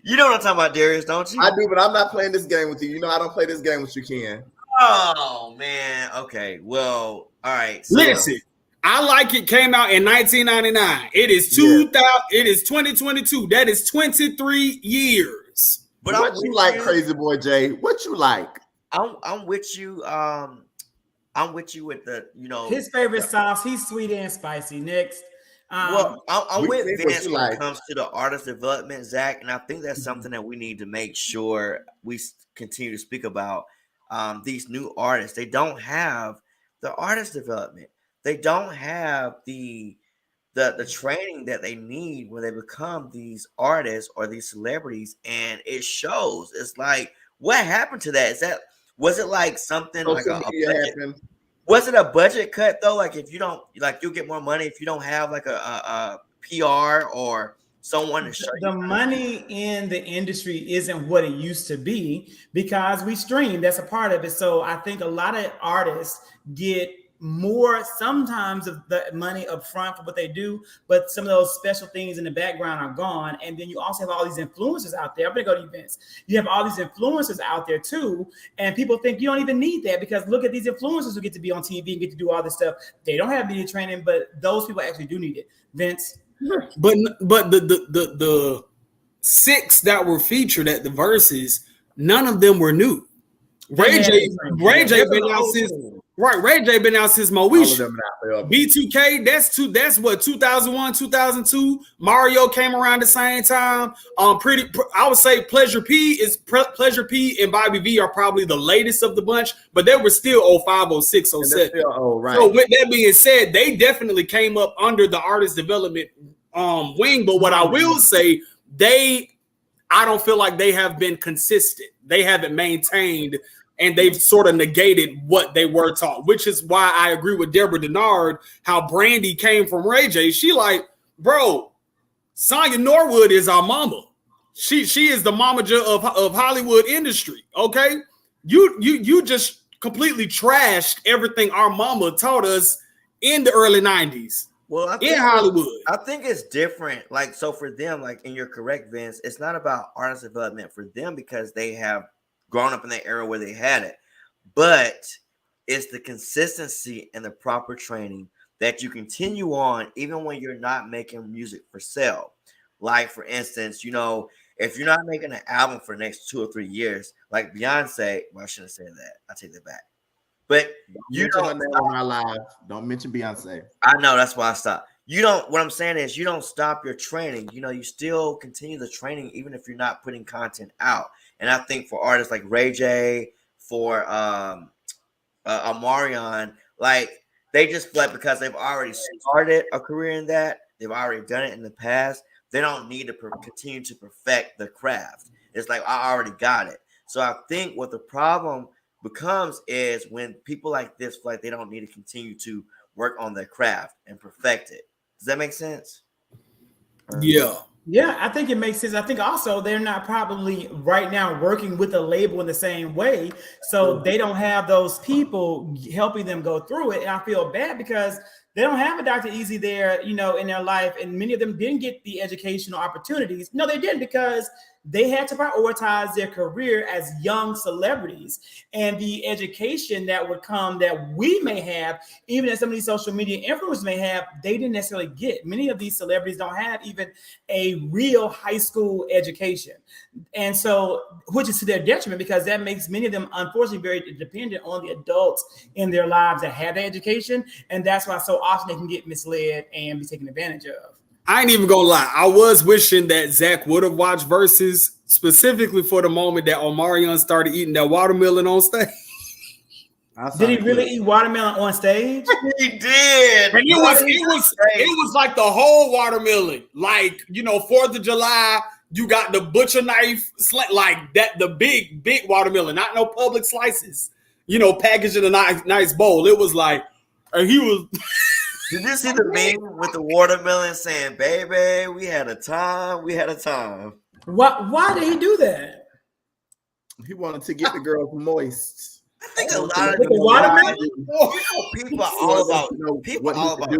Speaker 5: You know what I'm talking about, Darius, don't you?
Speaker 4: I do, but I'm not playing this game with you. You know I don't play this game with you, Ken.
Speaker 5: Oh man. Okay. Well, all right. So,
Speaker 3: listen. I Like It came out in 1999. It is 2000. It is 2022. That is 23 years.
Speaker 4: But what you like, Crazy Boy Jay? What you like?
Speaker 5: I'm with you. I'm with you with the,
Speaker 1: his favorite sauce. He's sweet and spicy. Next.
Speaker 5: Well, I'm with Vince when it comes to the artist development, Zach, and I think that's something that we need to make sure we continue to speak about. These new artists, they don't have the artist development. They don't have the training that they need when they become these artists or these celebrities, and it shows. It's like, what happened to that? Was it like something like a budget? Was it a budget cut though? Like, if you don't, like, you'll get more money if you don't have like a PR or someone to show
Speaker 1: the money in the industry isn't what it used to be because we stream. That's a part of it. So I think a lot of artists get more sometimes of the money up front for what they do, but some of those special things in the background are gone. And then you also have all these influencers out there. I'm gonna go to events. You have all these influencers out there too, and people think you don't even need that because look at these influencers who get to be on TV and get to do all this stuff. They don't have media training, but those people actually do need it. Vince,
Speaker 3: but the 6 that were featured at the Verses, none of them were new. Ray J been out since. Right, Ray J been out since Moesha. B2K, that's what 2001, 2002. Mario came around the same time. I would say Pleasure P and Bobby V are probably the latest of the bunch, but they were still 05, 06, 07.
Speaker 4: Right.
Speaker 3: So with that being said, they definitely came up under the artist development wing. But what I will say, I don't feel like they have been consistent. They haven't maintained and they've sort of negated what they were taught, which is why I agree with Deborah Denard, how Brandy came from Ray J. She like, bro, Sonya Norwood is our mama. She is the momager of Hollywood industry. Okay, you just completely trashed everything our mama taught us in the early 90s.
Speaker 5: Well,
Speaker 3: in Hollywood.
Speaker 5: I think it's different. Like, so for them, like, and you're correct, Vince, it's not about artist development for them because they have grown up in that era where they had it. But it's the consistency and the proper training that you continue on even when you're not making music for sale. Like, for instance, you know, if you're not making an album for the next 2 or 3 years, like Beyonce, well, I shouldn't say that. I take that back. But you don't
Speaker 4: on our live. Don't mention Beyonce.
Speaker 5: I know, that's why I stopped. You don't. What I'm saying is, you don't stop your training. You know, you still continue the training even if you're not putting content out. And I think for artists like Ray J, for Omarion, like they just like because they've already started a career in that, they've already done it in the past. They don't need to continue to perfect the craft. It's like I already got it. So I think what the problem becomes is when people like this feel like they don't need to continue to work on their craft and perfect it. Does that make sense?
Speaker 1: Yeah, I think it makes sense. I think also they're not probably right now working with a label in the same way, so they don't have those people helping them go through it. And I feel bad because they don't have a Dr. Easy there, you know, in their life, and many of them didn't get the educational opportunities. No, they didn't, because they had to prioritize their career as young celebrities, and the education that would come that we may have, even as some of these social media influencers may have, they didn't necessarily get. Many of these celebrities don't have even a real high school education. And so, which is to their detriment, because that makes many of them, unfortunately, very dependent on the adults in their lives that have that education. And that's why so often they can get misled and be taken advantage of.
Speaker 3: I ain't even gonna lie. I was wishing that Zach would have watched Versus specifically for the moment that Omarion started eating that watermelon on stage.
Speaker 1: Did he really eat watermelon on stage?
Speaker 5: He did.
Speaker 3: And it was like the whole watermelon. Like, you know, 4th of July, you got the butcher knife, like that, the big watermelon, not no public slices, you know, packaged in a nice bowl. It was like, he was.
Speaker 5: Did you see the meme with the watermelon saying, "Baby, we had a time, we had a time"?
Speaker 1: Why did he do that?
Speaker 4: He wanted to get the girls moist.
Speaker 5: I think a lot of people are all about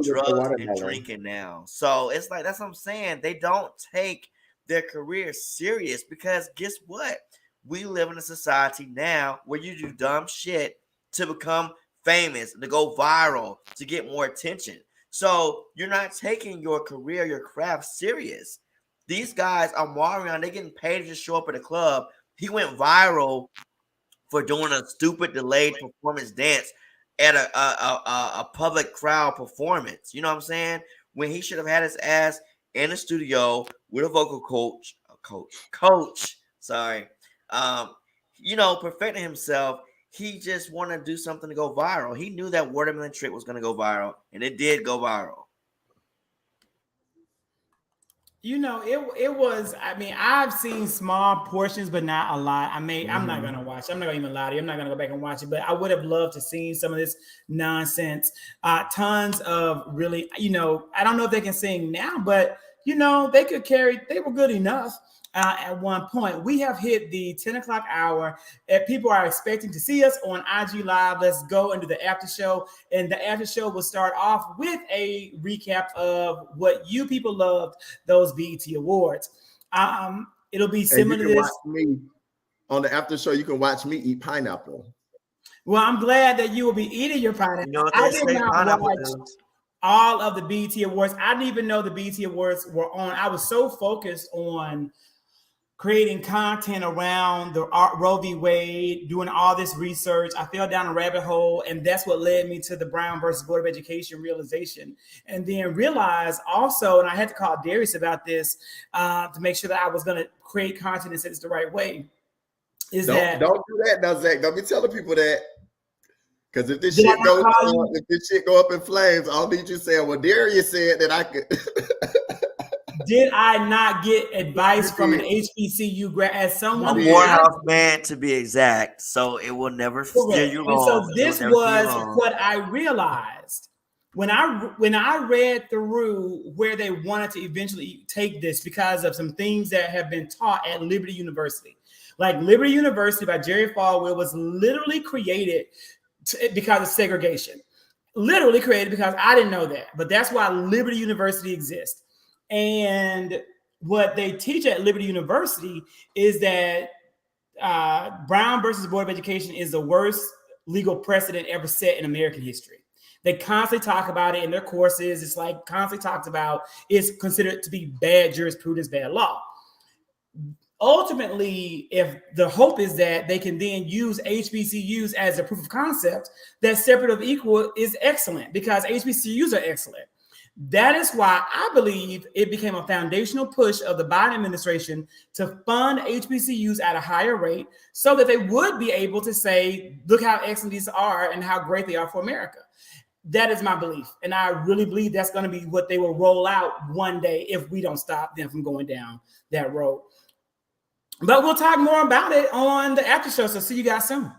Speaker 5: drugs and drinking now. So it's like, that's what I'm saying. They don't take their career serious because guess what? We live in a society now where you do dumb shit to become famous, to go viral, to get more attention. So you're not taking your career, your craft serious. These guys are Omarion, they're getting paid to just show up at a club. He went viral for doing a stupid delayed performance dance at a public crowd performance. You know what I'm saying? When he should have had his ass in the studio with a vocal coach, you know, perfecting himself. He just wanted to do something to go viral. He knew that watermelon trick was going to go viral, and it did go viral.
Speaker 1: You know, it was, I mean, I've seen small portions, but not a lot. I'm not going to watch it. I'm not going to even lie to you. I'm not going to go back and watch it, but I would have loved to see some of this nonsense. Tons of really, you know, I don't know if they can sing now, but, you know, they were good enough. At one point, we have hit the 10 o'clock hour, and people are expecting to see us on IG Live. Let's go into the after show, and the after show will start off with a recap of what you people loved those BET Awards. It'll be similar to this.
Speaker 4: Me on the after show, you can watch me eat pineapple.
Speaker 1: Well, I'm glad that you will be eating your pineapple.
Speaker 5: You know what
Speaker 1: I did not watch all of the BET Awards. I didn't even know the BET Awards were on. I was so focused on creating content around the Roe v. Wade, doing all this research. I fell down a rabbit hole, and that's what led me to the Brown versus Board of Education realization. And then realized also, and I had to call Darius about this to make sure that I was going to create content and say it's the right way. Don't
Speaker 4: do that now, Zach. Don't be telling people that. Because if this shit go up in flames, I'll need you saying, well, Darius said that I could.
Speaker 1: did I not get advice from an HBCU grad as someone
Speaker 5: A
Speaker 1: who
Speaker 5: Morehouse man, to be exact. So it will never steer
Speaker 1: correct?
Speaker 5: you
Speaker 1: And so
Speaker 5: wrong.
Speaker 1: this was what I realized when I read through where they wanted to eventually take this because of some things that have been taught at Liberty University. Like Liberty University by Jerry Falwell was literally created because of segregation. Literally created because I didn't know that, but that's why Liberty University exists. And what they teach at Liberty University is that Brown versus Board of Education is the worst legal precedent ever set in American history. They constantly talk about it in their courses. It's like constantly talked about. It's considered to be bad jurisprudence, bad law. Ultimately, if the hope is that they can then use HBCUs as a proof of concept, that separate of equal is excellent because HBCUs are excellent. That is why I believe it became a foundational push of the Biden administration to fund HBCUs at a higher rate so that they would be able to say, look how excellent these are and how great they are for America. That is my belief. And I really believe that's going to be what they will roll out one day if we don't stop them from going down that road. But we'll talk more about it on the after show. So see you guys soon.